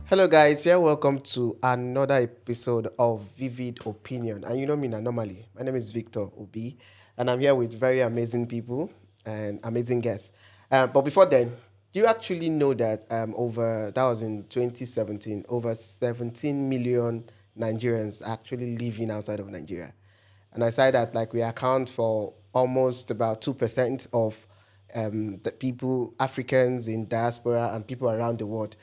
Hello guys, yeah, welcome to another episode of Vivid Opinion. And you know me now, normally. My name is Victor Obi, and I'm here with very amazing people and amazing guests. But before then, do you actually know that that was in 2017, over 17 million Nigerians actually living outside of Nigeria? And I say that like we account for almost about 2% of the people, Africans in diaspora and people around the world.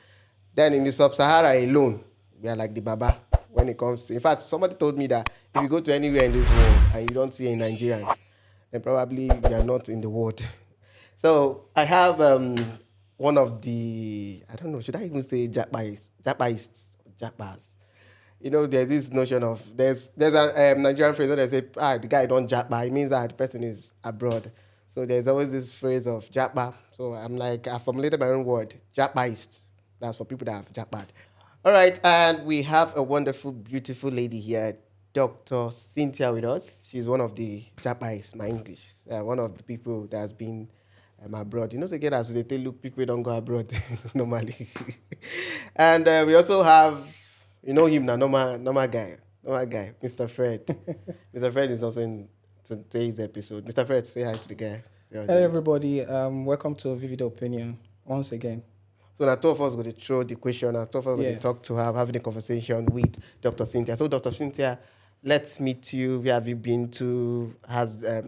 Then in the sub-Sahara alone, we are like the Baba when it comes to... In fact, somebody told me that if you go to anywhere in this world and you don't see a Nigerian, then probably you are not in the world. So I have one of the... I don't know, should I even say Japaists? You know, there's this notion of... There's a Nigerian phrase where they say, the guy don't Japa. It means that the person is abroad. So there's always this phrase of Japa. So I'm like, I formulated my own word, Japaist. That's for people that have Japan. All right, and we have a wonderful, beautiful lady here, Dr. Cynthia with us. She's one of the Japanists, my English. One of the people that has been abroad. You know, so again, as they tell look, people don't go abroad normally. And we also have, you know him now, normal guy, Mr. Fred. Mr. Fred is also in today's episode. Mr. Fred, say hi to the guy. Hello, everybody. Welcome to Vivid Opinion once again. So now two of us going to throw the question, and two of us going to talk to her, having a conversation with Dr. Cynthia. So Dr. Cynthia, let's meet you. Where have you been to?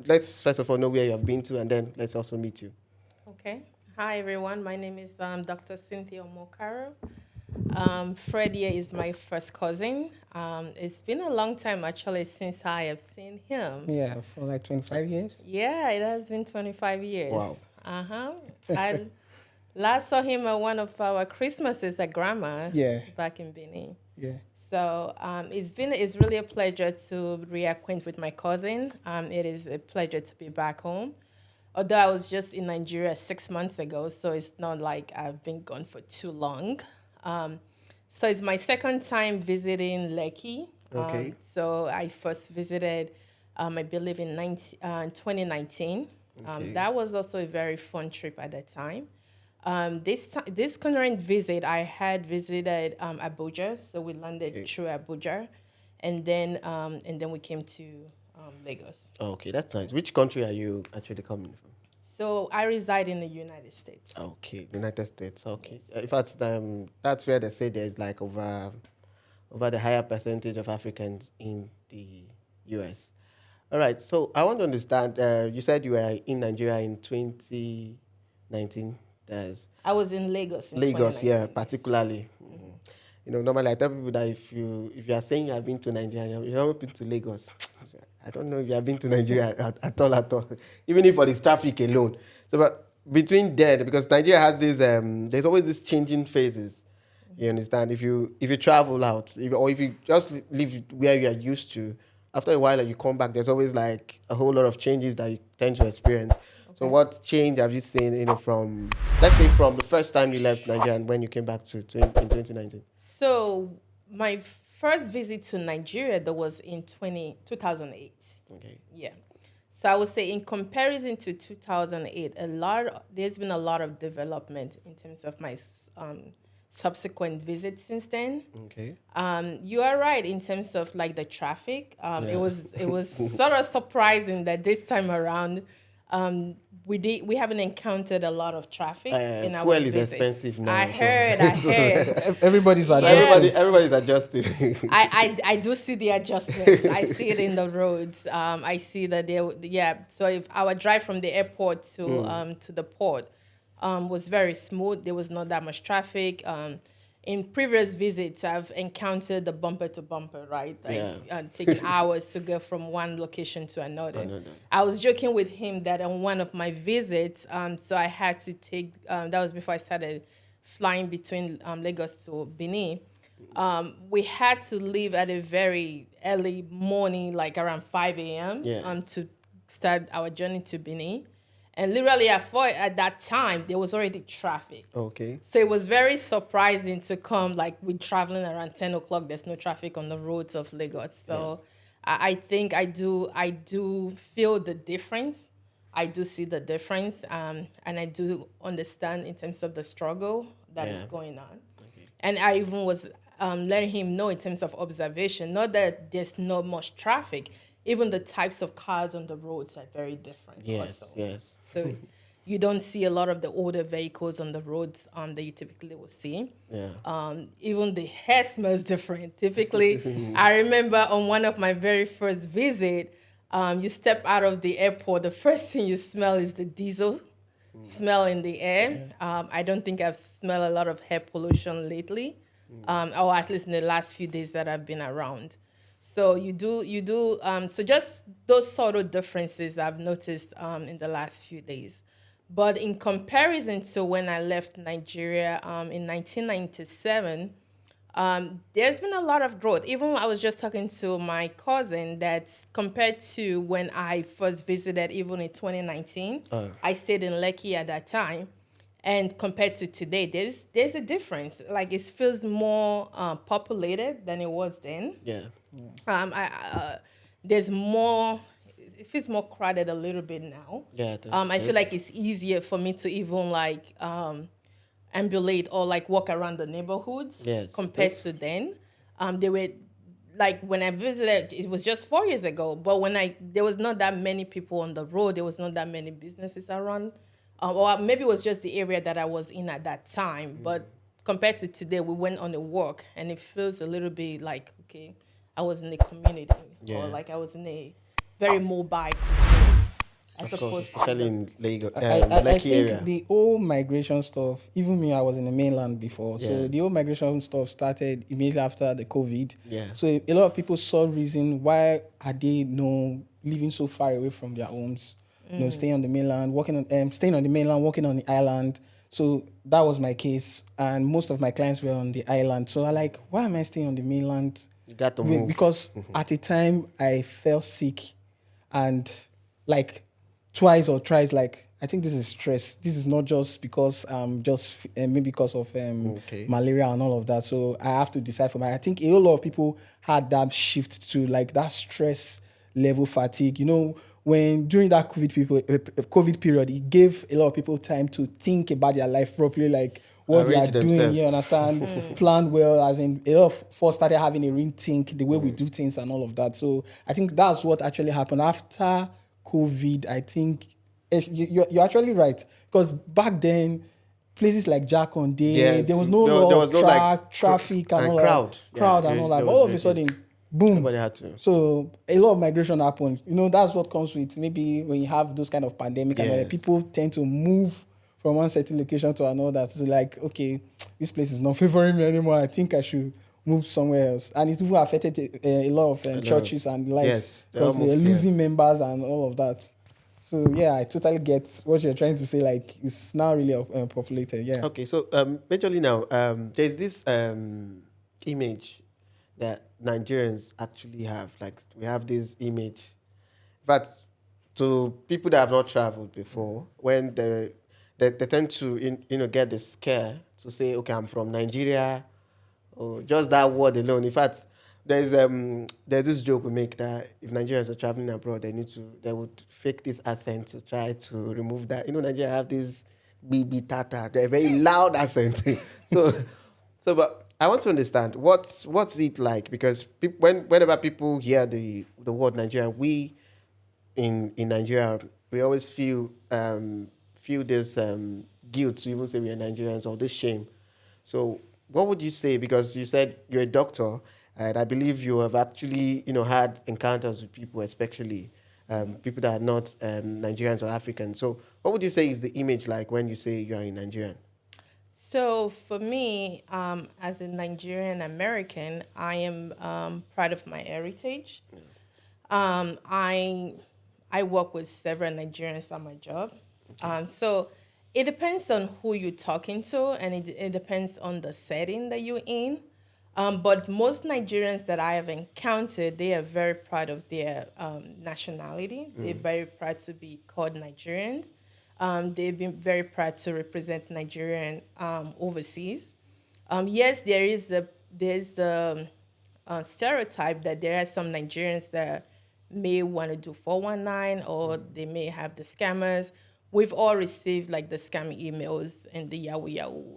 Let's first of all know where you have been to, and then let's also meet you. Okay. Hi, everyone. My name is Dr. Cynthia Mokaro. Fred here is my first cousin. It's been a long time, actually, since I have seen him. Yeah, for like 25 years. Yeah, it has been 25 years. Wow. I last saw him at one of our Christmases at Grandma. Yeah. Back in Benin. Yeah. So it's really a pleasure to reacquaint with my cousin. It is a pleasure to be back home. Although I was just in Nigeria 6 months ago, so it's not like I've been gone for too long. So it's my second time visiting Lekki. Okay. So I first visited, I believe, in 2019. Okay. That was also a very fun trip at that time. This current visit, I had visited Abuja, so we landed through Abuja, and then we came to Lagos. Okay, that's nice. Which country are you actually coming from? So I reside in the United States. Okay, United States. Okay. Yes. In fact, that's where they say there's like over the higher percentage of Africans in the US. All right. So I want to understand. You said you were in Nigeria in 2019. I was in Lagos. Lagos, yeah, particularly. Mm-hmm. You know, normally I tell people that if you are saying you have been to Nigeria, you haven't been to Lagos. I don't know if you have been to Nigeria at all. Even if for this traffic alone. So, but between there, because Nigeria has this, there's always this changing phases. You understand? If you travel out, or if you just live where you are used to, after a while, you come back. There's always like a whole lot of changes that you tend to experience. So what change have you seen, from, let's say, from the first time you left Nigeria and when you came back in 2019? So my first visit to Nigeria, that was in 2008. Okay. Yeah. So I would say in comparison to 2008, there's been a lot of development in terms of my subsequent visits since then. Okay. You are right in terms of like the traffic. It was sort of surprising that this time around, we haven't encountered a lot of traffic in our fuel visits. is expensive now. I heard. Everybody's So adjusting. everybody's adjusting. I do see the adjustments. I see it in the roads. I see that So if our drive from the airport to the port was very smooth. There was not that much traffic. In previous visits, I've encountered the bumper to bumper, right? Taking hours to go from one location to another. I was joking with him that on one of my visits, so I had to take, that was before I started flying between Lagos to Benin. We had to leave at a very early morning, like around 5 a.m. To start our journey to Benin. And literally at that time, there was already traffic. Okay. So it was very surprising to come, like we're traveling around 10 o'clock, there's no traffic on the roads of Lagos. So I think I do feel the difference I do see the difference, and I do understand in terms of the struggle that is Yeah. going on. And I even was letting him know in terms of observation, not that there's not much traffic, even the types of cars on the roads are very different Yes, also. yes. So you don't see a lot of the older vehicles on the roads that you typically will see. Yeah. Even the hair smells different. Typically, I remember on one of my very first visit, you step out of the airport, the first thing you smell is the diesel smell in the air. I don't think I've smelled a lot of hair pollution lately, or at least in the last few days that I've been around. So you do. So just those sort of differences I've noticed in the last few days. But in comparison to when I left Nigeria in 1997, there's been a lot of growth. Even I was just talking to my cousin that compared to when I first visited, even in 2019, I stayed in Lekki at that time. And compared to today, there's a difference. Like it feels more populated than it was then. Yeah. There's more. It feels more crowded a little bit now. Yeah. I feel like it's easier for me to even like ambulate or like walk around the neighborhoods Yes. compared Yes. to then. They were like when I visited, it was just 4 years ago. But there was not that many people on the road. There was not that many businesses around, or maybe it was just the area that I was in at that time. But compared to today, we went on a walk, and it feels a little bit like okay, I was in a community, Yeah. or like I was in a very mobile community, as Of course, opposed to especially in Lagos, I Lekki think area. the whole migration stuff, even me, I was in the mainland before. Yeah. So the whole migration stuff started immediately after the COVID. Yeah. So a lot of people saw reason why are they living so far away from their homes, staying on the mainland, staying on the mainland, working on the island. So that was my case. And most of my clients were on the island. So I like, why am I staying on the mainland? You got to move. Because at the time I fell sick and like twice or thrice, like I think this is stress. This is not just because maybe because of malaria and all of that. So I have to decide for my. I think a whole lot of people had that shift to like that stress level fatigue. When during that COVID period, it gave a lot of people time to think about their life properly, like what they are Arrange doing. themselves. You understand? Plan well, as in a lot of us started having a rethink the way we do things and all of that. So I think that's what actually happened after COVID. I think you're actually right, because back then places like Jack on Day, Yes. there was no There law was of no, like, traffic and and all crowd. that. Yeah, Crowd and there- all that. there But was all of a very sudden, close. boom. Everybody had to. So a lot of migration happened. That's what comes with maybe when you have those kind of pandemic and all that, Yes. people tend to move from one certain location to another. So like, okay, this place is not favoring me anymore. I think I should move somewhere else. And it even affected a lot of churches and lights, Yes, they all because they're moved here. losing members and all of that. So yeah, I totally get what you're trying to say. Like it's now really populated. Yeah. Okay, so majorly now, there's this image that Nigerians actually have. Like we have this image. In fact, to people that have not traveled before, when they tend to get the scare to say, okay, I'm from Nigeria, or just that word alone. In fact, there's this joke we make that if Nigerians are traveling abroad, they would fake this accent to try to remove that. Nigeria have this BB Tata, they're very loud accent. But I want to understand what's it like, because whenever people hear the word Nigerian, we in Nigeria, we always feel this guilt to even say we are Nigerians, or this shame. So what would you say? Because you said you're a doctor, and I believe you have actually had encounters with people, especially people that are not Nigerians or Africans. So what would you say is the image like when you say you are a Nigerian? So for me, as a Nigerian American, I am proud of my heritage. I work with several Nigerians at my job. So it depends on who you're talking to, and it depends on the setting that you're in. But most Nigerians that I have encountered, they are very proud of their nationality. They're very proud to be called Nigerians. They've been very proud to represent Nigerian overseas. Yes, there's the stereotype that there are some Nigerians that may want to do 419 or they may have the scammers. We've all received like the scam emails and the Yahoo Yahoo.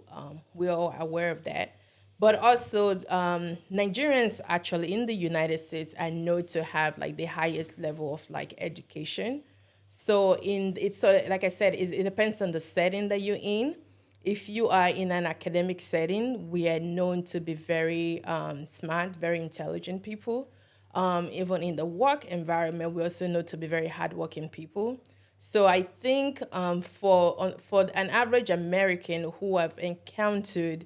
We're all aware of that. But also, Nigerians actually in the United States are known to have like the highest level of like education. So like I said, it depends on the setting that you're in. If you are in an academic setting, we are known to be very smart, very intelligent people. Even in the work environment, we also know to be very hardworking people. So I think for an average American who have encountered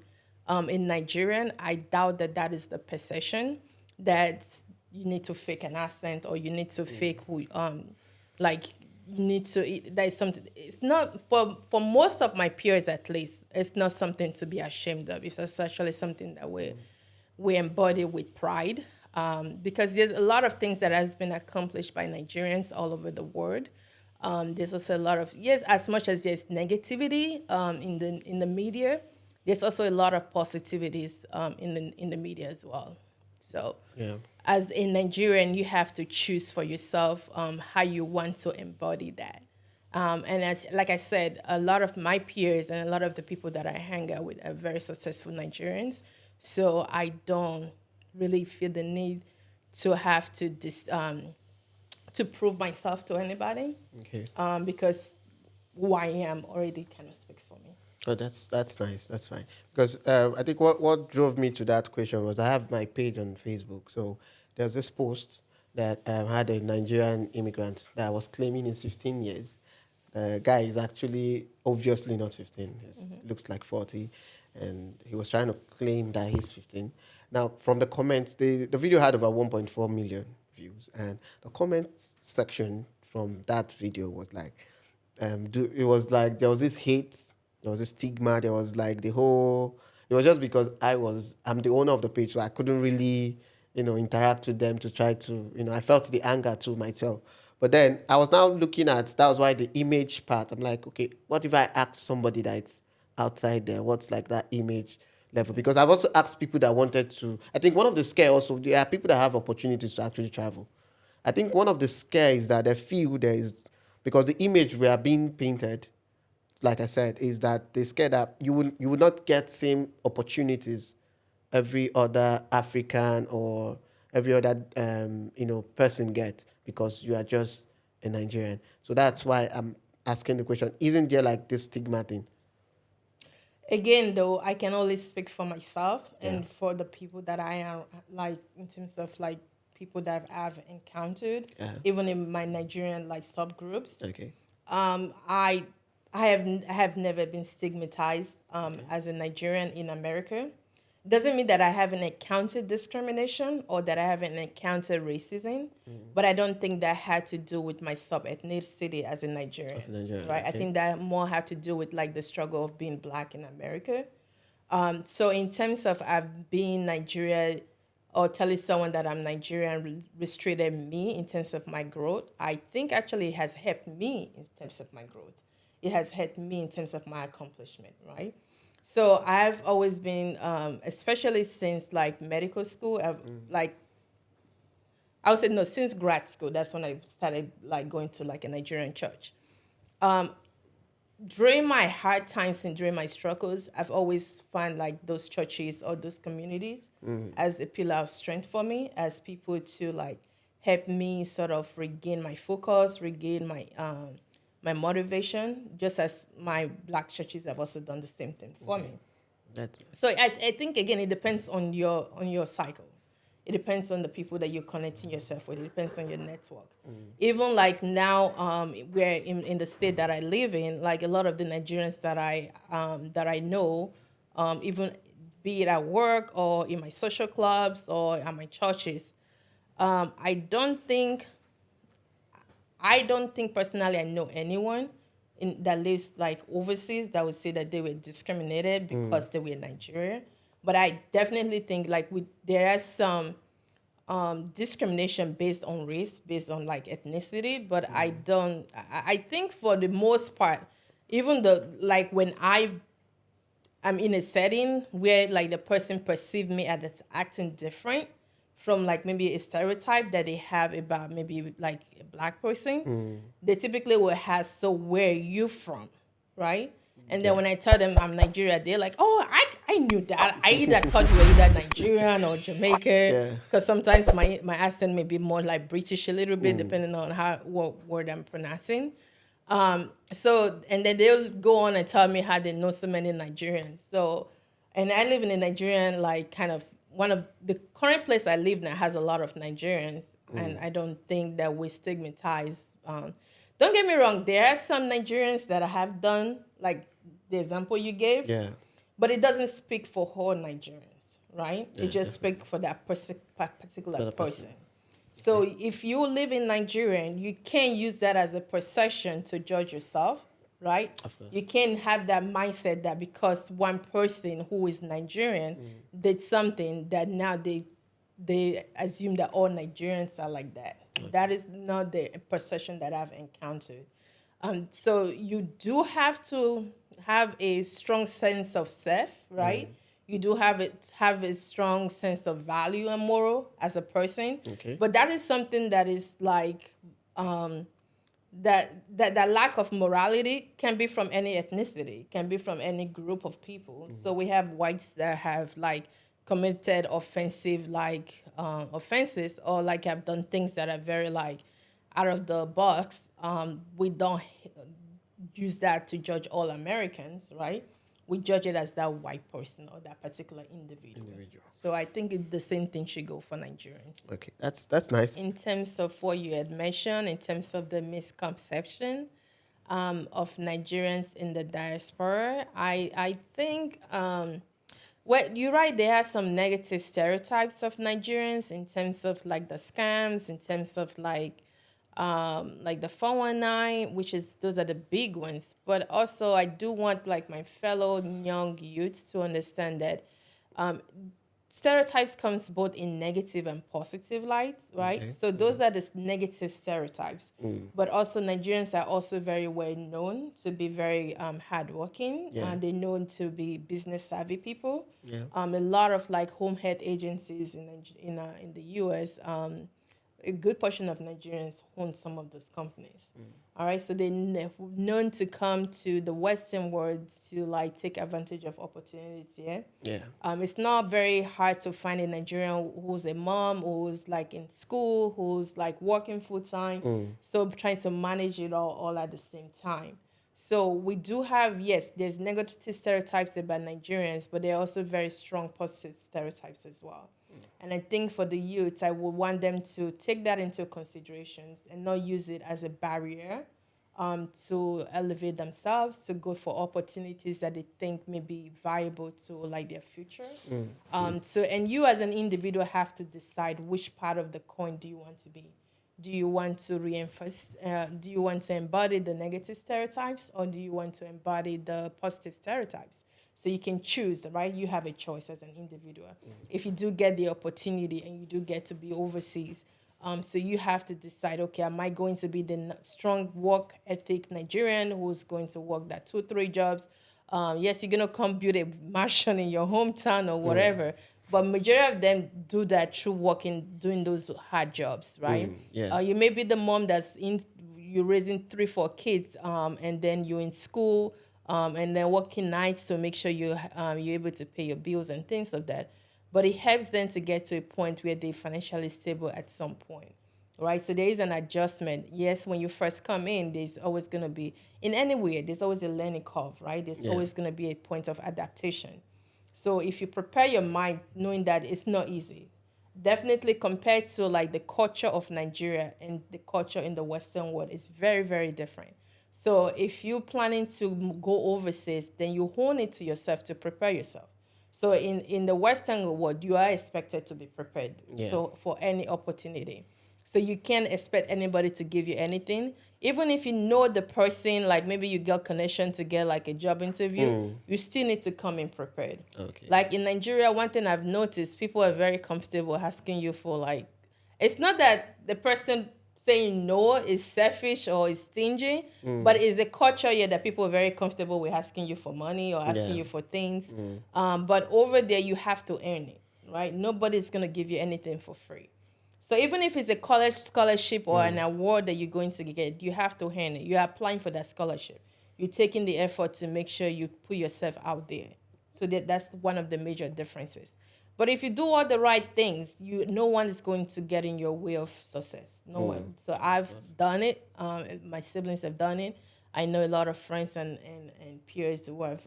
in Nigerian, I doubt that is the perception that you need to fake an accent or you need to fake who like you need to that is something. It's not for most of my peers at least. It's not something to be ashamed of. It's actually something that we embody with pride. Because there's a lot of things that has been accomplished by Nigerians all over the world. There's also a lot of yes, as much as there's negativity in the media, there's also a lot of positivities in the media as well. So, as a Nigerian, you have to choose for yourself how you want to embody that. Like I said, a lot of my peers and a lot of the people that I hang out with are very successful Nigerians. So I don't really feel the need to have to prove myself to anybody. Okay. Because who I am already kind of speaks for me. Oh, that's nice. That's fine. Because I think what drove me to that question was I have my page on Facebook. So there's this post that had a Nigerian immigrant that was claiming he's 15 years. The guy is actually obviously not 15. He looks like 40. And he was trying to claim that he's 15. Now, from the comments, the video had over 1.4 million views. And the comments section from that video was like, it was like there was this hate, there was this stigma, there was like it was just because I'm the owner of the page, so I couldn't really, interact with them to try to, I felt the anger to myself. But then I was now looking at, that was why the image part, I'm like, okay, what if I ask somebody that's outside there, what's like that image level? Because I've also asked people that wanted to, I think one of the scare also, there are people that have opportunities to actually travel. I think one of the scare is that they feel there is, because the image we are being painted, like I said, is that they scare that you will not get same opportunities every other African or every other person get because you are just a Nigerian. So that's why I'm asking the question: isn't there like this stigma thing? Again, though, I can only speak for myself and for the people that I am, like in terms of like people that I've encountered, even in my Nigerian like subgroups. Okay. I have never been stigmatized as a Nigerian in America. Doesn't mean that I haven't encountered discrimination or that I haven't encountered racism, but I don't think that had to do with my sub-ethnicity as a Nigerian, right? Okay. I think that more had to do with like the struggle of being Black in America. So in terms of I've been Nigeria or telling someone that I'm Nigerian restricted me in terms of my growth, I think actually it has helped me in terms of my growth. It has helped me in terms of my accomplishment, right? So I've always been, especially since like medical school, I would say no, since grad school, that's when I started like going to like a Nigerian church. During my hard times and during my struggles, I've always found like those churches or those communities as a pillar of strength for me, as people to like help me sort of regain my focus, regain my my motivation, just as my Black churches have also done the same thing for me. So I think again it depends on your cycle. It depends on the people that you're connecting yourself with. It depends on your network. Even like now, we're in the state that I live in, like a lot of the Nigerians that I know, even be it at work or in my social clubs or at my churches, I don't think personally I know anyone that lives like overseas that would say that they were discriminated because they were Nigerian. But I definitely think like there is some discrimination based on race, based on like ethnicity. But I think for the most part, even when I'm in a setting where like the person perceived me as acting different from like maybe a stereotype that they have about maybe like a black person, they typically will ask, so where are you from, right? And then when I tell them I'm Nigeria, they're like, oh, I knew that. I either thought you were either Nigerian or Jamaican, because sometimes my accent may be more like British a little bit, depending on what word I'm pronouncing. So, and then they'll go on and tell me how they know so many Nigerians. So, and I live in a Nigerian, like kind of one of the current place I live now has a lot of Nigerians, and I don't think that we stigmatize. Don't get me wrong, there are some Nigerians that I have done, like the example you gave, but it doesn't speak for all Nigerians, right? It just speaks for that particular person. So if you live in Nigeria, you can't use that as a perception to judge yourself, right? You can't have that mindset that because one person who is Nigerian did something that now they assume that all Nigerians are like that. That is not the perception that I've encountered. So you do have to have a strong sense of self, right? You do have a strong sense of value and moral as a person. But that is something that is like that lack of morality can be from any ethnicity, can be from any group of people. So we have whites that have like committed offensive offenses, or like have done things that are very like out of the box. We don't use that to judge all Americans, right? We judge it as that white person or that particular individual. So I think the same thing should go for Nigerians. Okay, that's nice. In terms of what you had mentioned, in terms of the misconception of Nigerians in the diaspora, I think, well, you're right, there are some negative stereotypes of Nigerians in terms of like the scams, in terms of like the 419, which is, those are the big ones. But also I do want like my fellow young youths to understand that stereotypes comes both in negative and positive light, right? So those are the negative stereotypes. But also Nigerians are also very well known to be very hardworking, and they're known to be business savvy people. A lot of like home health agencies in the US, a good portion of Nigerians own some of those companies. All right, so they're known to come to the Western world to like take advantage of opportunities. It's not very hard to find a Nigerian who's a mom, who's like in school, who's like working full time, so trying to manage it all at the same time. So we do have, yes, there's negative stereotypes about Nigerians, but there are also very strong positive stereotypes as well. And I think for the youth, I would want them to take that into considerations and not use it as a barrier to elevate themselves, to go for opportunities that they think may be viable to like their future. So, and you as an individual have to decide which part of the coin do you want to be. Do you want to reinforce, do you want to embody the negative stereotypes, or do you want to embody the positive stereotypes? So you can choose, right? You have a choice as an individual. If you do get the opportunity and you do get to be overseas, so you have to decide, okay, am I going to be the strong work ethic Nigerian who's going to work that 2-3 jobs? Yes, you're going to come build a mansion in your hometown or whatever. But majority of them do that through doing those hard jobs, right? You may be the mom you're raising 3-4 kids, and then you're in school, and then working nights to make sure you're able to pay your bills and things like that. But it helps them to get to a point where they're financially stable at some point, right? So there is an adjustment. Yes, when you first come in, there's always going to be, in any way, there's always a learning curve, right? There's always going to be a point of adaptation. So if you prepare your mind knowing that it's not easy, definitely compared to like the culture of Nigeria and the culture in the Western world, is very, very different. So if you're planning to go overseas, then you hone it to yourself to prepare yourself. So in the Western world, you are expected to be prepared. So for any opportunity. So you can't expect anybody to give you anything. Even if you know the person, like maybe you got connection to get like a job interview, you still need to come in prepared. Like in Nigeria, one thing I've noticed, people are very comfortable asking you for like, it's not that the person saying no is selfish or is stingy, but it's the culture here that people are very comfortable with asking you for money or asking you for things. But over there, you have to earn it, right? Nobody's going to give you anything for free. So even if it's a college scholarship or an award that you're going to get, you have to earn it. You're applying for that scholarship. You're taking the effort to make sure you put yourself out there. So that's one of the major differences. But if you do all the right things, no one is going to get in your way of success. No one. So I've done it. My siblings have done it. I know a lot of friends and peers who have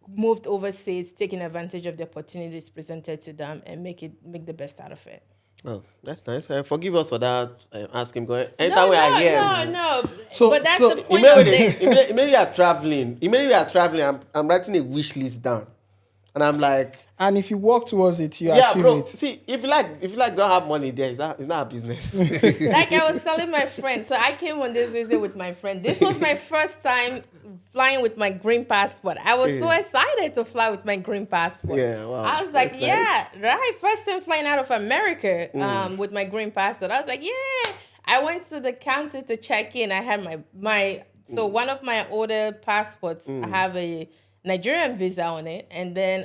moved overseas, taking advantage of the opportunities presented to them, and make the best out of it. Oh, that's nice. Forgive us for that. Ask him. Anytime we are here. No. So- But that's so the point of this. Immediately we are traveling. I'm writing a wish list down, and I'm like, And if you work towards it, you yeah, achieve bro. it. See, if you like, don't have money there. It's not a business. Like I was telling my friend, so I came on this visit with my friend. This was my first time flying with my green passport. I was so excited to fly with my green passport. Yeah, wow. I was like, That's yeah, right. First time flying out of America with my green passport. I was like, yeah. I went to the counter to check in. I had my so one of my older passports, I have a Nigerian visa on it. And then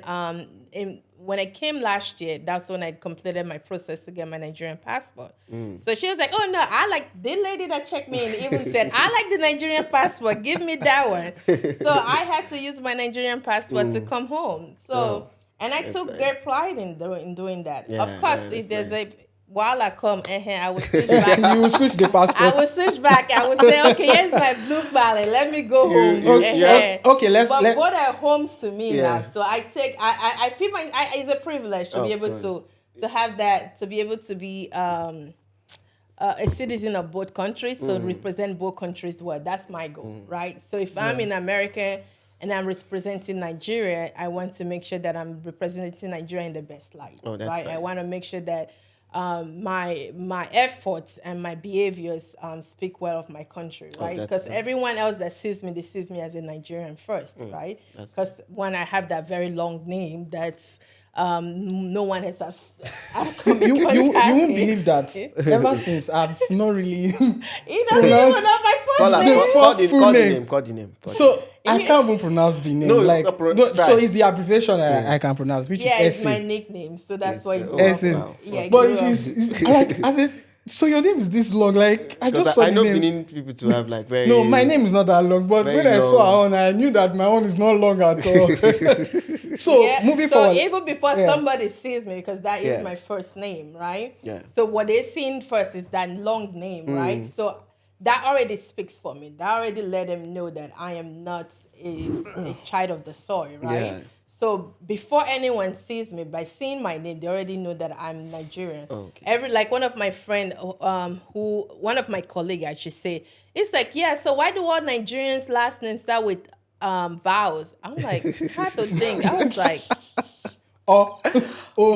when I came last year, that's when I completed my process to get my Nigerian passport. So she was like, oh, no, I like the lady that checked me and even said, I like the Nigerian passport. Give me that one. So I had to use my Nigerian passport to come home. So, and I took great pride in doing that. Yeah, of course, yeah, if there's while I come, I will switch back. You will switch the I passport. will switch back. I will say, okay, here's my blue ballot. Let me go home. Okay, let's But both are homes to me Yeah. now. So I feel it's a privilege to be able to have that, to be able to be a citizen of both countries, so represent both countries well. That's my goal, right? So if I'm in America and I'm representing Nigeria, I want to make sure that I'm representing Nigeria in the best light, Oh, that's right? nice. I want to make sure that my efforts and my behaviors speak well of my country, right? that's Because nice. everyone else that sees me, they sees me as a Nigerian first, right? Because when I have that very long name, that's no one has come in You won't contact with. believe that. Ever since I've not really. He doesn't even pronounce- know my Call first her. name. The first full name. Call the name. So I can't even pronounce the name. No, like try. so it's the abbreviation I can pronounce, which Yeah, is it's my SC. nickname, so that's why. Oh, wow. Yeah, I But grew if up- you see, I said, so your name is this long. Like I just saw I the know name. Benin people to have like very. No, my name is not that long, but Very when I saw long. her own, I knew that my own is not long at all. So Yeah, moving so forward. even before Yeah. somebody sees me, because that is Yeah. my first name, right? Yeah. So what they seen first is that long name, right? So that already speaks for me. That already let them know that I am not a child of the soil, right? Yeah. So before anyone sees me, by seeing my name, they already know that I'm Nigerian. Okay. Like one of my friend, one of my colleague, I should say, it's like, yeah. So why do all Nigerians' last names start with vowels? I'm like, how to think? I was like, Oh,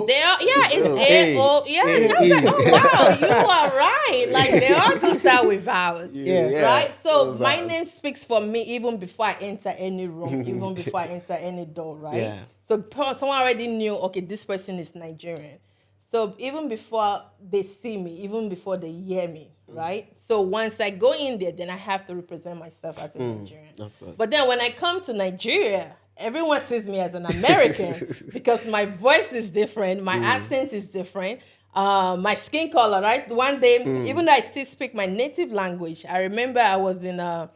they are, yeah, it's Hey. A-O, yeah. And I was like, oh, wow, you are right. Like, they all do start with vowels. Yeah. Right? So, Those my vowels. name speaks for me even before I enter any room, even before I enter any door, right? Yeah. So, someone already knew, okay, this person is Nigerian. So, even before they see me, even before they hear me, right? So, once I go in there, then I have to represent myself as a Nigerian. of course. But then when I come to Nigeria, everyone sees me as an American because my voice is different, my accent is different, my skin color, right? One day, even though I still speak my native language, I remember I was in a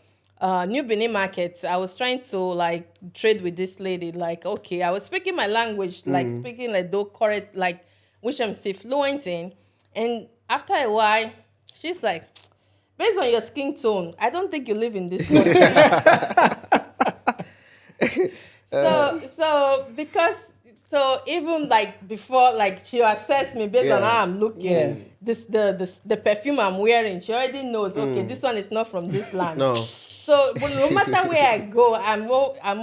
New Benin market. I was trying to like trade with this lady. Like, okay, I was speaking my language, like speaking like though correct, like which I'm still fluent in. And after a while, she's like, based on your skin tone, I don't think you live in this country. So even like before, like she assessed me based on Yeah. how I'm looking. Yeah. The perfume I'm wearing, she already knows. Okay, this one is not from this land. No. So but no matter where I go, I'm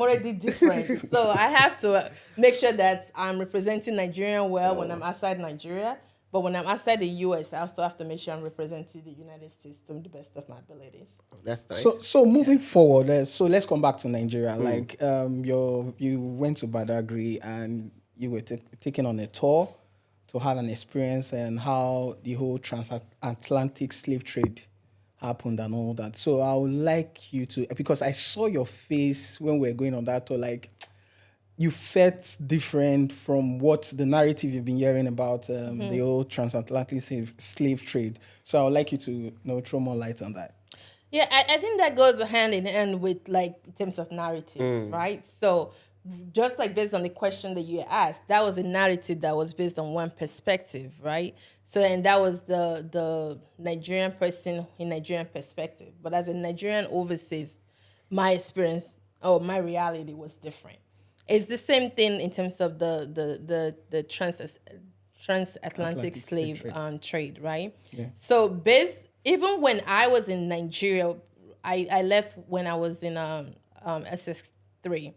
already different. So I have to make sure that I'm representing Nigerian well when I'm outside Nigeria. But when I'm outside the US, I also have to make sure I'm representing the United States to the best of my abilities. That's nice. So moving forward, let's come back to Nigeria. Like you went to Badagry and you were taken on a tour to have an experience and how the whole transatlantic slave trade happened and all that. So I would like you to, because I saw your face when we were going on that tour, like you felt different from what the narrative you've been hearing about the old transatlantic slave trade. So I would like you to throw more light on that. Yeah, I think that goes hand in hand with like in terms of narratives, right? So just like based on the question that you asked, that was a narrative that was based on one perspective, right? So and that was the Nigerian person in Nigerian perspective. But as a Nigerian overseas, my experience or my reality was different. It's the same thing in terms of the transatlantic slave trade, right? Yeah. So even when I was in Nigeria, I left when I was in SS3.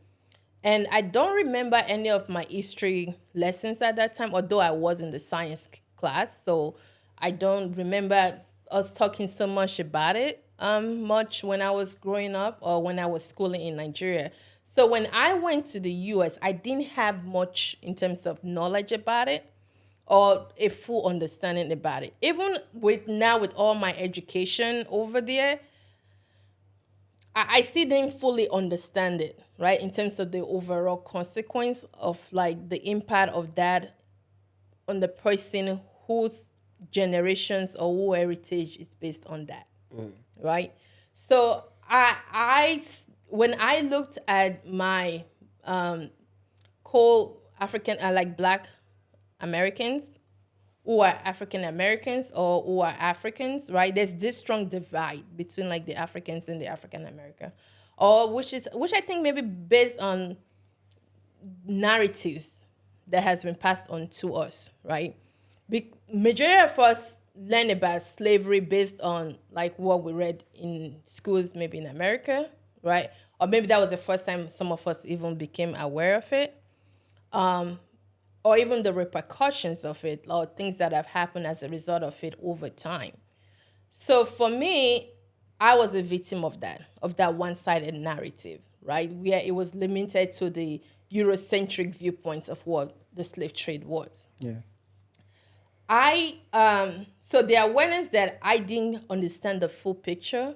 And I don't remember any of my history lessons at that time, although I was in the science class. So I don't remember us talking so much about it much when I was growing up or when I was schooling in Nigeria. So when I went to the US, I didn't have much in terms of knowledge about it or a full understanding about it. Even with all my education over there, I still didn't fully understand it, right? In terms of the overall consequence of like the impact of that on the person whose generations or whose heritage is based on that, right? So when I looked at my co-African, like Black Americans who are African Americans or who are Africans, right? There's this strong divide between like the Africans and the African American, or which I think maybe based on narratives that has been passed on to us, right? Majority of us learn about slavery based on like what we read in schools, maybe in America, right? Or maybe that was the first time some of us even became aware of it. Or even the repercussions of it, or things that have happened as a result of it over time. So for me, I was a victim of that one-sided narrative, right? Where it was limited to the Eurocentric viewpoints of what the slave trade was. Yeah. So the awareness that I didn't understand the full picture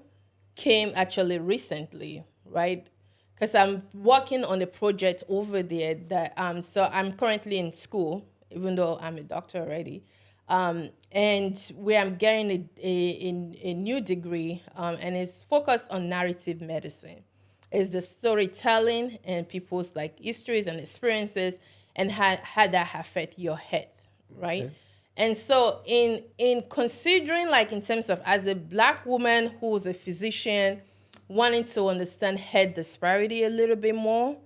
came actually recently, right? Because I'm working on a project over there that so I'm currently in school, even though I'm a doctor already, and where I'm getting a new degree, and it's focused on narrative medicine. It's the storytelling and people's like histories and experiences and how that affect your health, right? Okay. And so in considering like in terms of as a Black woman who's a physician, wanting to understand head disparity a little bit more,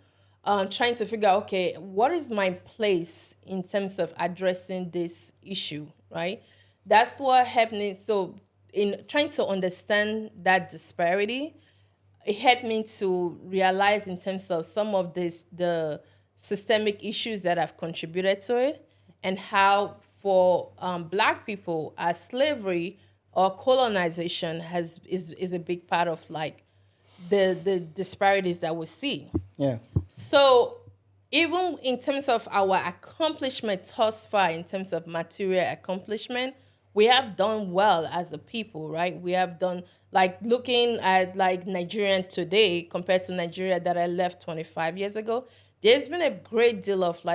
trying to figure out, okay, what is my place in terms of addressing this issue, right? That's what helped me. So in trying to understand that disparity, it helped me to realize in terms of some of the systemic issues that have contributed to it and how for Black people, as slavery or colonization is a big part of like the disparities that we see. Yeah. So even in terms of our accomplishment thus far, in terms of material accomplishment, we have done well as a people, right? We have done, like looking at like Nigerian today compared to Nigeria that I left 25 years ago, there's been a great deal of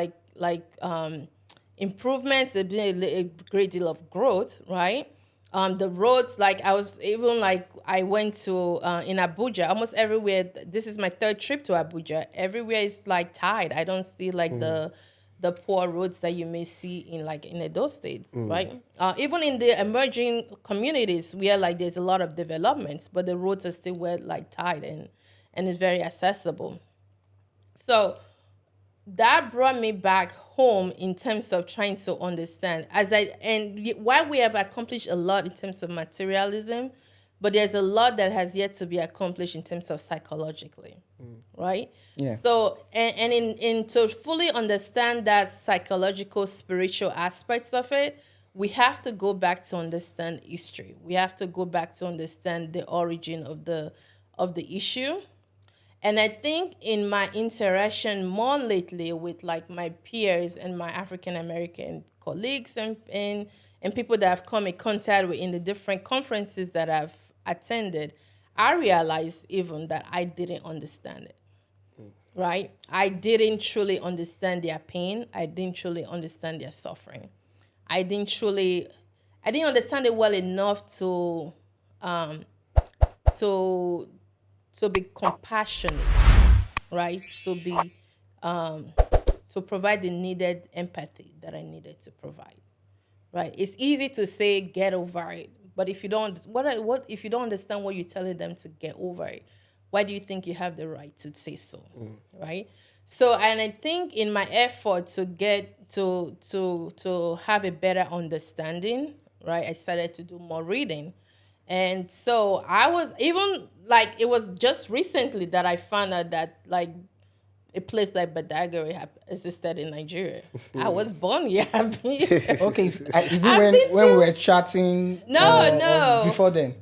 improvements, there's been a great deal of growth, right? The roads, like I was even like I went to in Abuja, almost everywhere. This is my third trip to Abuja. Everywhere is like tied. I don't see like the poor roads that you may see in those states, right? Even in the emerging communities where like there's a lot of developments, but the roads are still well like tied and it's very accessible. So that brought me back home in terms of trying to understand while we have accomplished a lot in terms of materialism, but there's a lot that has yet to be accomplished in terms of psychologically, right? Yeah. So and to fully understand that psychological, spiritual aspects of it, we have to go back to understand history. We have to go back to understand the origin of the issue. And I think in my interaction more lately with like my peers and my African American colleagues and people that have come in contact with in the different conferences that I've attended, I realized even that I didn't understand it. right? I didn't truly understand their pain. I didn't truly understand their suffering. I didn't understand it well enough um, to, to be compassionate, right? Um, to provide the needed empathy that I needed to provide, right? It's easy to say get over it, but if you don't, what if you don't understand what you're telling them to get over it? Why do you think you have the right to say so, right? So, and I think in my effort to get to have a better understanding, right, I started to do more reading. And so I was even like, it was just recently that I found out that like a place like Badagry existed in Nigeria. I was born here. Okay, is it I've been when we to- were chatting? No, or no. before then.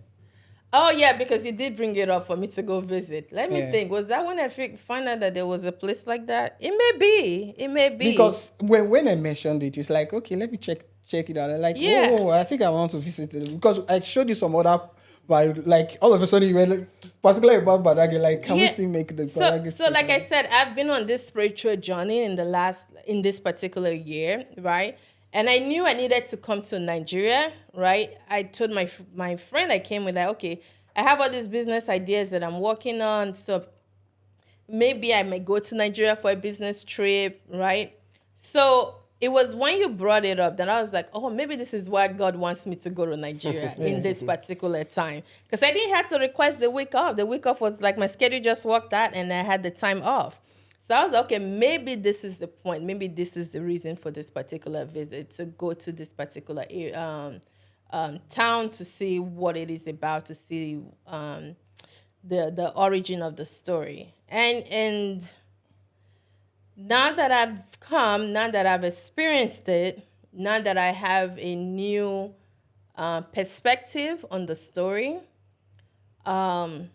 Oh yeah, because you did bring it up for me to go visit. Let me Yeah. think. Was that when I found out that there was a place like that? It may be. It may be. Because when I mentioned it, it's like, okay, let me check it out. I'm like, Yeah. whoa, I think I want to visit it because I showed you some other, but like all of a sudden you were like, particularly about Badagry, like, can we still make the Badagry? So like I said, I've been on this spiritual journey in this particular year, right? And I knew I needed to come to Nigeria, right? I told my friend I came with, like, okay, I have all these business ideas that I'm working on, so maybe I may go to Nigeria for a business trip, right? So it was when you brought it up that I was like, oh, maybe this is why God wants me to go to Nigeria in this particular time. Because I didn't have to request the week off. The week off was like my schedule just worked out and I had the time off. So I was like, okay, maybe this is the point. Maybe this is the reason for this particular visit, to go to this particular town to see what it is about, to see the origin of the story. And now that I've come, now that I've experienced it, now that I have a new perspective on the story, I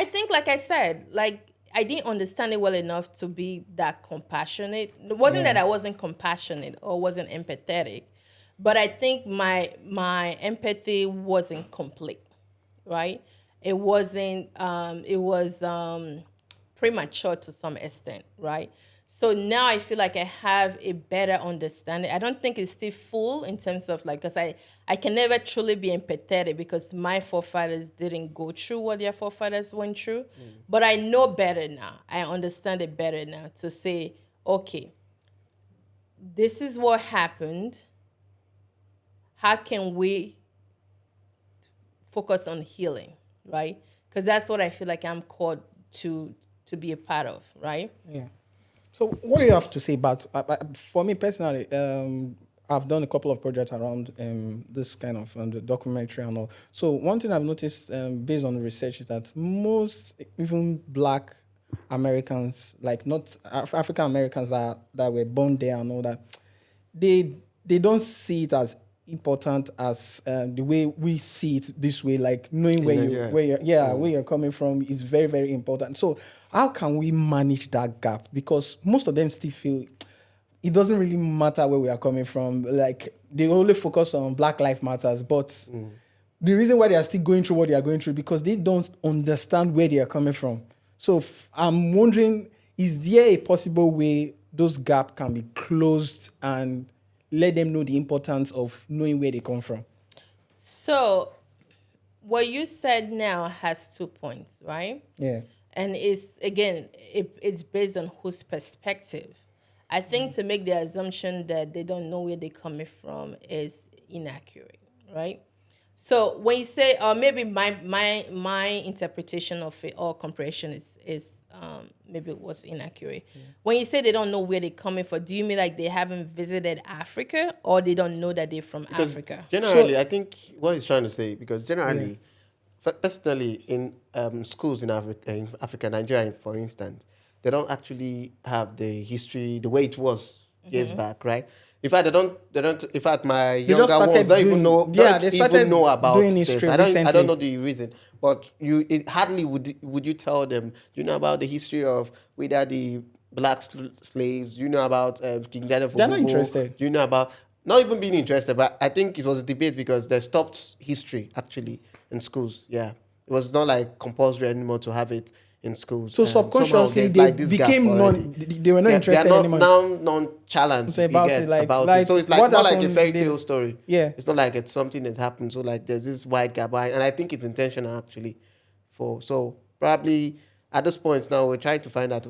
think, like I said, like I didn't understand it well enough to be that compassionate. It wasn't that I wasn't compassionate or wasn't empathetic, but I think my empathy wasn't complete, right? It wasn't. It was premature to some extent, right? So now I feel like I have a better understanding. I don't think it's still full in terms of like, because I can never truly be empathetic because my forefathers didn't go through what their forefathers went through. But I know better now. I understand it better now to say, okay, this is what happened. How can we focus on healing, right? Because that's what I feel like I'm called to be a part of, right? Yeah. So what do you have to say about, for me personally, I've done a couple of projects around this kind of the documentary and all. So one thing I've noticed based on the research is that most, even Black Americans, like not African Americans that were born there and all that, they don't see it as important as the way we see it this way, like knowing where you're coming from is very, very important. So how can we manage that gap? Because most of them still feel it doesn't really matter where we are coming from. Like they only focus on Black Lives Matters, but the reason why they are still going through what they are going through because they don't understand where they are coming from. So I'm wondering, is there a possible way those gaps can be closed and let them know the importance of knowing where they come from? So what you said now has 2 points, right? Yeah. And it's based on whose perspective. I think to make the assumption that they don't know where they're coming from is inaccurate, right? So when you say, or maybe my interpretation of it or comprehension is maybe it was inaccurate. Yeah. When you say they don't know where they're coming from, do you mean like they haven't visited Africa or they don't know that they're from Africa? Generally, I think what he's trying to say, because generally, personally, in schools in Africa, Nigeria, for instance, they don't actually have the history the way it was years back, right? In fact, they don't. In fact, my younger ones don't even know. Don't even know about this. I don't know the reason, but hardly would you tell them. Do you know about the history of whether the black slaves? Do you know about King Daniel? They're not interested. Do you know about not even being interested? But I think it was a debate because they stopped history actually in schools. Yeah, it was not like compulsory anymore to have it in schools. So Somehow subconsciously there's they like this gap became already. they were not They interested are not anymore. now nonchalant So about it, like So it's like what more like a happened, fairy tale story. Yeah. It's not like it's something that happened. So like there's this wide gap, and I think it's intentional actually. So probably at this point now we're trying to find out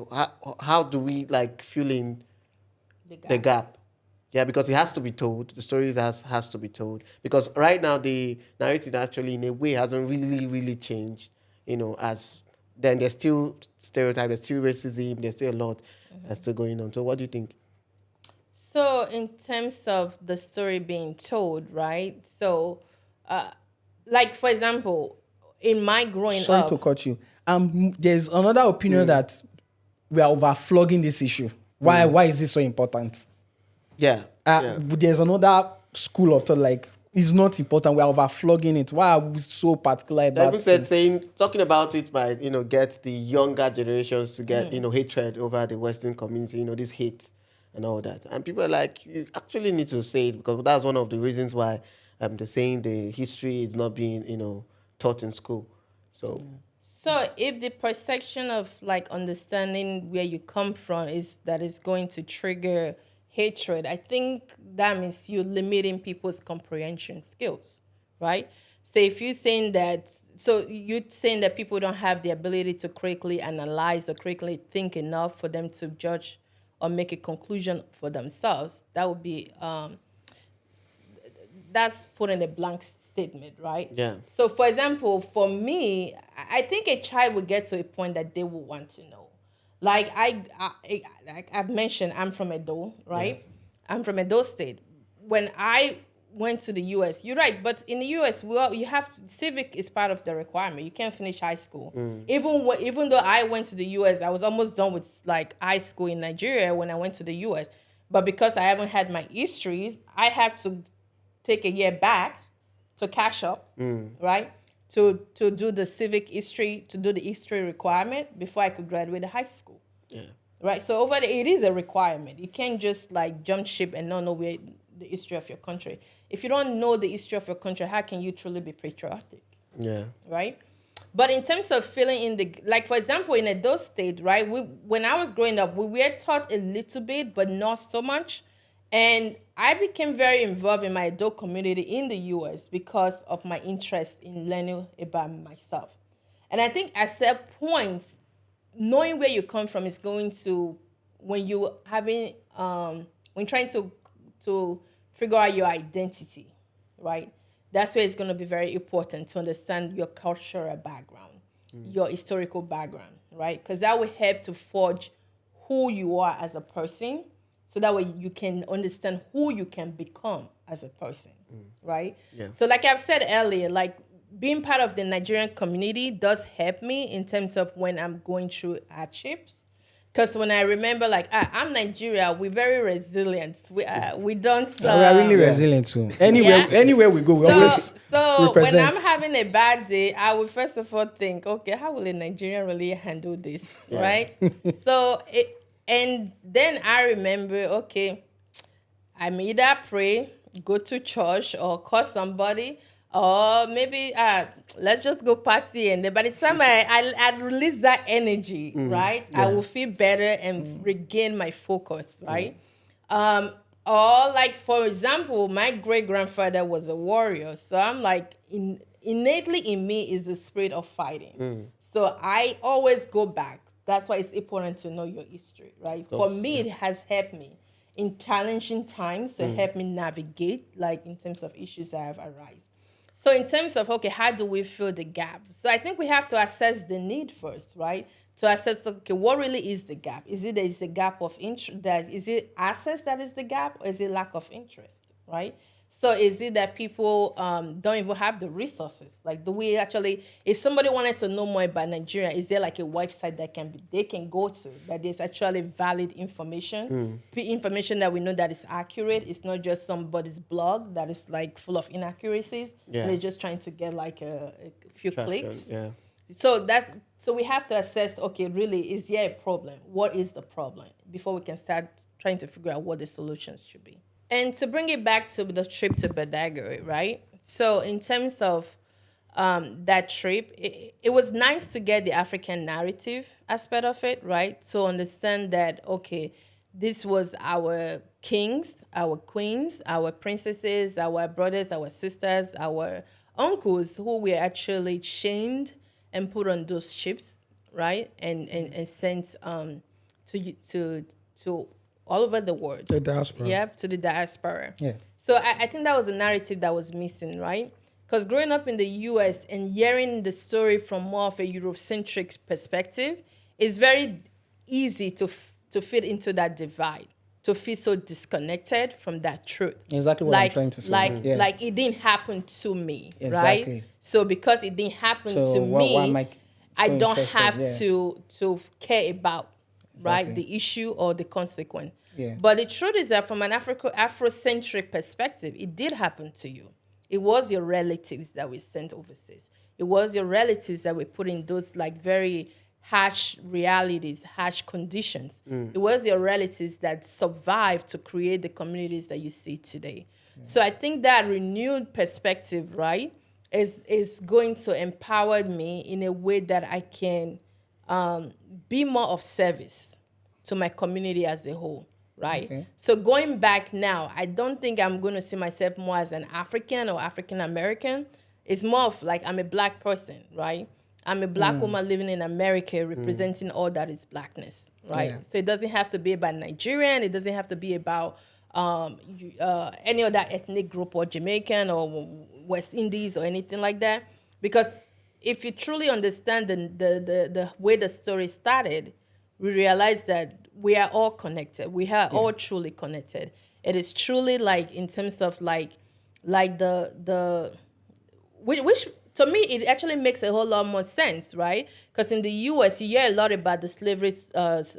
how do we like fill in the gap. Yeah, because it has to be told. The stories has to be told. Because right now the narrative actually in a way hasn't really changed. As then there's still stereotype, there's still racism, there's still a lot that's still going on. So what do you think? So in terms of the story being told, right? So, like for example, in my growing Sorry up, to cut you. There's another opinion that we are overflogging this issue. Why is this so important? Yeah. There's another school of thought like it's not important. We are overflogging it. Why are we so particular They about even it? talking about it might, get the younger generations to get, hatred over the Western community, this hate and all that. And people are like, you actually need to say it because that's one of the reasons why they're saying the history is not being, taught in school. So So if the perception of like understanding where you come from is that is going to trigger hatred, I think that means you're limiting people's comprehension skills, right? So if you're saying that, so you're saying that people don't have the ability to critically analyze or critically think enough for them to judge or make a conclusion for themselves, that would be that's putting a blank statement, right? Yeah. So, for example, for me, I think a child will get to a point that they will want to know. Like like I've mentioned, I'm from Edo, right? Yeah. I'm from Edo State. When I went to the U.S., you're right, but in the U.S., you have civic is part of the requirement. You can't finish high school. Even though I went to the U.S., I was almost done with like high school in Nigeria when I went to the U.S. But because I haven't had my histories, I had to take a year back to catch up, right? To do the civic history, to do the history requirement before I could graduate high school. Yeah. Right? So over there, it is a requirement. You can't just like jump ship and not know where the history of your country. If you don't know the history of your country, how can you truly be patriotic? Yeah. Right? But in terms of filling in the, like for example, in Edo State, right? When I was growing up, we were taught a little bit, but not so much. And I became very involved in my adult community in the U.S. because of my interest in learning about myself. And I think at that point, knowing where you come from is going to, when you having, when trying to figure out your identity, right? That's where it's going to be very important to understand your cultural background, your historical background, right? Because that will help to forge who you are as a person. So that way you can understand who you can become as a person, right? Yeah. So like I've said earlier, like being part of the Nigerian community does help me in terms of when I'm going through hardships. Because when I remember, like, I'm Nigeria, we're very resilient. We don't. We are really resilient too. Anywhere we go, we always So represent. when I'm having a bad day, I would first of all think, okay, how will a Nigerian really handle this, right? And then I remember, okay, I may either pray, go to church, or call somebody, or maybe let's just go party. And then by the time I release that energy, right, I will feel better and regain my focus, right? Or like, for example, my great-grandfather was a warrior. So I'm like, innately in me is the spirit of fighting. So I always go back. That's why it's important to know your history, right? For me, it has helped me in challenging times to help me navigate, like in terms of issues that have arisen. So in terms of, okay, how do we fill the gap? So I think we have to assess the need first, right? To assess, okay, what really is the gap? Is it there is a gap of interest? Is it access that is the gap, or is it lack of interest, right? So is it that people don't even have the resources? Like, do we actually, if somebody wanted to know more about Nigeria, is there like a website that they can go to that is actually valid information, information that we know that is accurate? It's not just somebody's blog that is like full of inaccuracies. Yeah. They're just trying to get like a few clicks. Yeah. So we have to assess, okay, really, is there a problem? What is the problem? Before we can start trying to figure out what the solutions should be. And to bring it back to the trip to Badagry, right? So in terms of that trip, it was nice to get the African narrative aspect of it, right? To understand that, okay, this was our kings, our queens, our princesses, our brothers, our sisters, our uncles who were actually chained and put on those ships, right? And sent to all over the world. The diaspora. Yep, to the diaspora. Yeah. So I think that was a narrative that was missing, right? Because growing up in the US and hearing the story from more of a Eurocentric perspective, it's very easy to fit into that divide, to feel so disconnected from that truth. Exactly what I'm trying to say. Like it didn't happen to me, Exactly. right? So because it didn't happen to me, why am I I so don't interested? have Yeah. to care about, right, Exactly. the issue or the consequence. Yeah. But the truth is that from an Afrocentric perspective, it did happen to you. It was your relatives that were sent overseas. It was your relatives that were put in those like very harsh realities, harsh conditions. It was your relatives that survived to create the communities that you see today. So I think that renewed perspective, right, is going to empower me in a way that I can be more of service to my community as a whole, right? Okay. So going back now, I don't think I'm going to see myself more as an African or African American. It's more of like I'm a black person, right? I'm a black woman living in America representing all that is blackness, right? Yeah. So it doesn't have to be about Nigerian. It doesn't have to be about any other ethnic group or Jamaican or West Indies or anything like that. Because if you truly understand the way the story started, we realize that we are all connected. We are all truly connected. It is truly like in terms of like the which to me it actually makes a whole lot more sense, right? Because in the U.S. you hear a lot about the slavery stuff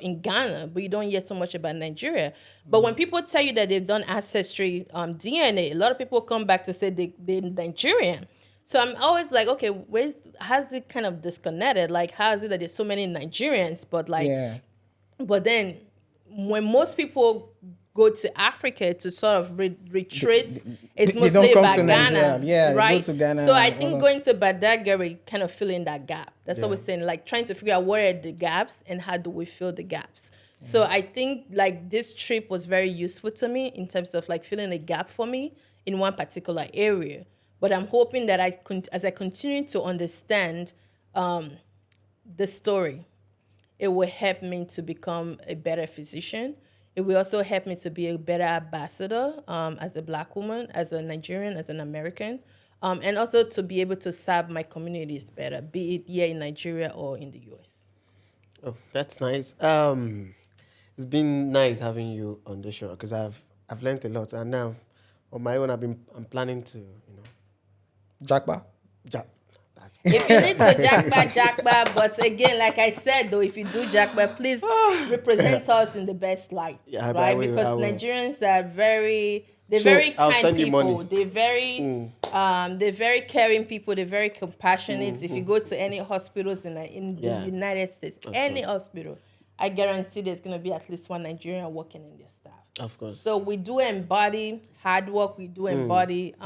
in Ghana, but you don't hear so much about Nigeria. But when people tell you that they've done ancestry DNA, a lot of people come back to say they're Nigerian. So I'm always like, okay, how's it kind of disconnected? Like, how is it that there's so many Nigerians, but like, but then when most people go to Africa to sort of retrace, it's mostly about Ghana, right? Go to Ghana, so I think going to Badagry kind of filling that gap. That's what we're saying, like trying to figure out where are the gaps and how do we fill the gaps. So I think like this trip was very useful to me in terms of like filling a gap for me in one particular area. But I'm hoping that as I continue to understand the story, it will help me to become a better physician. It will also help me to be a better ambassador as a black woman, as a Nigerian, as an American, and also to be able to serve my communities better, be it here in Nigeria or in the US. Oh, that's nice. It's been nice having you on the show because I've learned a lot, and now on my own I'm planning to Jackba. If you need to jackba, but again, like I said, though, if you do jackba, please represent us in the best light, right? Because Nigerians are very kind people. They're very caring people. They're very compassionate. If you go to any hospitals in the United States, any hospital, I guarantee there's going to be at least one Nigerian working in their staff. Of course. So we do embody hard work. We do embody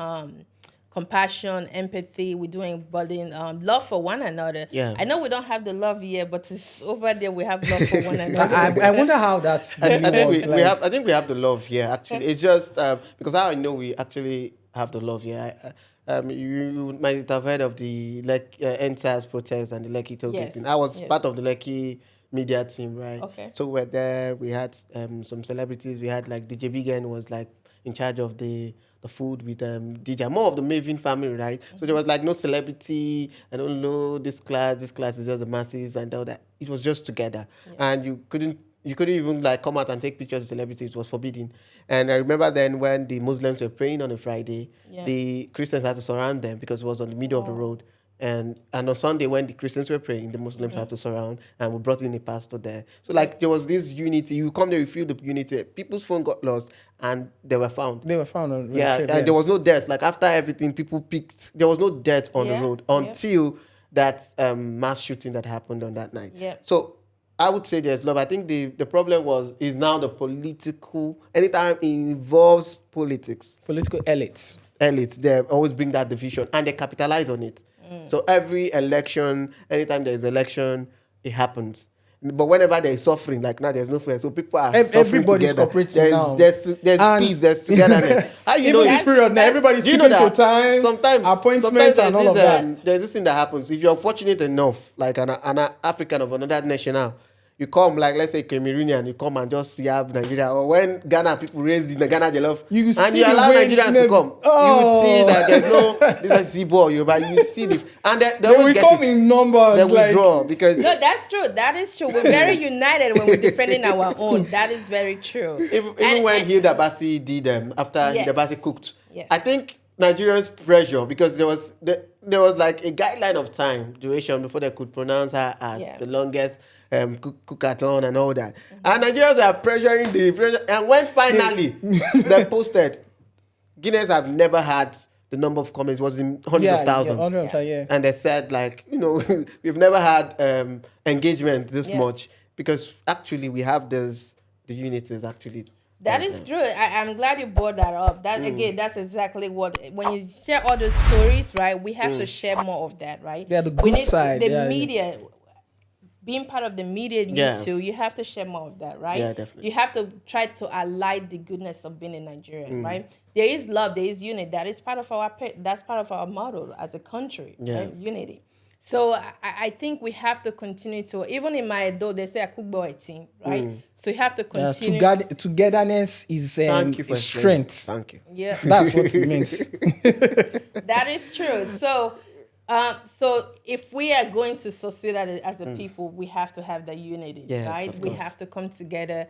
compassion, empathy. We're doing building love for one another. Yeah. I know we don't have the love here, but it's over there. We have love for one another. I wonder how that's. I think we have the love here. Actually, it's just because how I know we actually have the love here. You might have heard of the NSAS protest and the Lekki toll gate thing. I was part of the Lekki media team, right? Okay. So we're there. We had some celebrities. We had like DJ Bigen was like in charge of the food with DJ, more of the Maven family, right? So there was like no celebrity, I don't know, this class is just the masses and all that. It was just together. And you couldn't even like come out and take pictures of celebrities. It was forbidden. And I remember then when the Muslims were praying on a Friday, the Christians had to surround them because it was on the middle of the road. And on Sunday, when the Christians were praying, the Muslims had to surround, and we brought in a pastor there. So, like, there was this unity. You come there, you feel the unity. People's phone got lost, and they were found. They were found on the trip, and there was no death. Like, after everything, people picked. There was no death on the road until that mass shooting that happened on that night. Yeah. So, I would say there's love. I think the problem is now the political. Anytime it involves politics. Political elites. elites, they always bring that division and they capitalize on it. So every election, anytime there's election, it happens. But whenever there's suffering, like now there's no fear. So people are suffering Everybody's together. cooperating now. There's And peace, there's togetherness. How you know Even this period now, everybody's do you keeping know to that time, appointments and all of that. There's this thing that happens. If you're fortunate enough, like an African of another nation now, you come, like let's say Cameroonian, you come and just have Nigeria. Or when Ghana people raise the Ghana jollof, You and see you the allow way Nigerians they- to come, you would see that there's no this is Zibo, Yoruba. You see this, and they They always will get come it. in numbers. They like, withdraw because No, that's true. That is true. We're very united when we're defending our own. That is very true. even when Hilda Basi did them after Yes. Hilda Basi cooked, Yes. I think Nigerians pressure because there was like a guideline of time duration before they could pronounce her as the longest cookathon and all that. And Nigerians were pressuring the pressure. And when finally they posted, Guinness have never had the number of comments, it was in hundreds of thousands. hundreds of, yeah. And they said, like, we've never had engagement this much because actually we have the unity is actually. That is true. I'm glad you brought that up. That again, that's exactly what when you share all those stories, right? We have to share more of that, right? Yeah, the We good need side. The media, being part of the media, you too, you have to share more of that, right? Yeah, definitely. You have to try to highlight the goodness of being a Nigerian, right? There is love, there is unity. That's part of our motto as a country, right? Unity. So I think we have to continue to, even in my adult, they say a cook boy team, right? So you have to continue. Togetherness is Thank you for strength. Thank you. Yeah, That's what it means. that is true. So, so if we are going to succeed as a people, we have to have the unity, Yes, right? of We course. have to come together,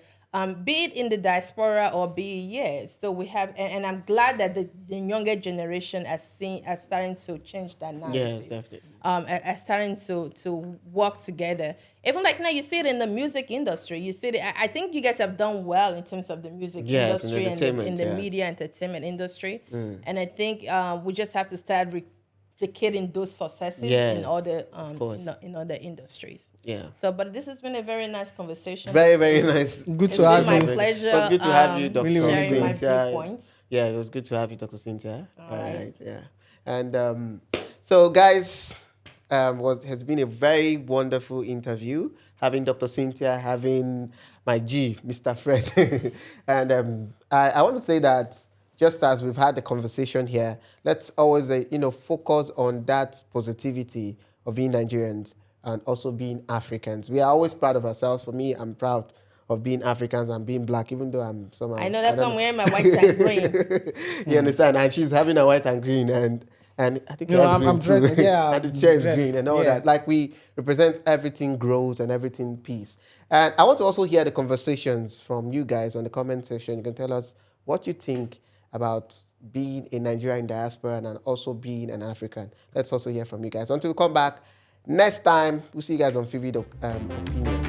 be it in the diaspora or be it. So we have, and I'm glad that the younger generation are starting to change that narrative. Yes, definitely. Are starting to work together. Even like now, you see it in the music industry. You see it. I think you guys have done well in terms of the music Yes, in industry and in the entertainment, media entertainment industry. And I think we just have to start replicating those successes Yes, in other of course. in other industries. Yeah. So, but this has been a very nice conversation. Very, very nice. Good It's to been have my you. pleasure. It was good to have you, Dr. Really sharing my Cynthia. viewpoints. Yeah, it was good to have you, Dr. Cynthia. All right. Yeah. And so, guys, has been a very wonderful interview. Having Dr. Cynthia, having my G, Mr. Fred. And I want to say that just as we've had the conversation here, let's always, focus on that positivity of being Nigerians and also being Africans. We are always proud of ourselves. For me, I'm proud of being Africans and being black, even though I'm somehow. I know that's why I'm wearing my white and green. You understand? And she's having a white and green, and I think No, he has I'm green too. dressed- yeah, and the chair is red. green and all Yeah. that. Like we represent everything growth and everything peace. And I want to also hear the conversations from you guys on the comment section. You can tell us what you think about being a Nigerian diaspora and also being an African. Let's also hear from you guys. Until we come back next time, we'll see you guys on Vivid Opinion.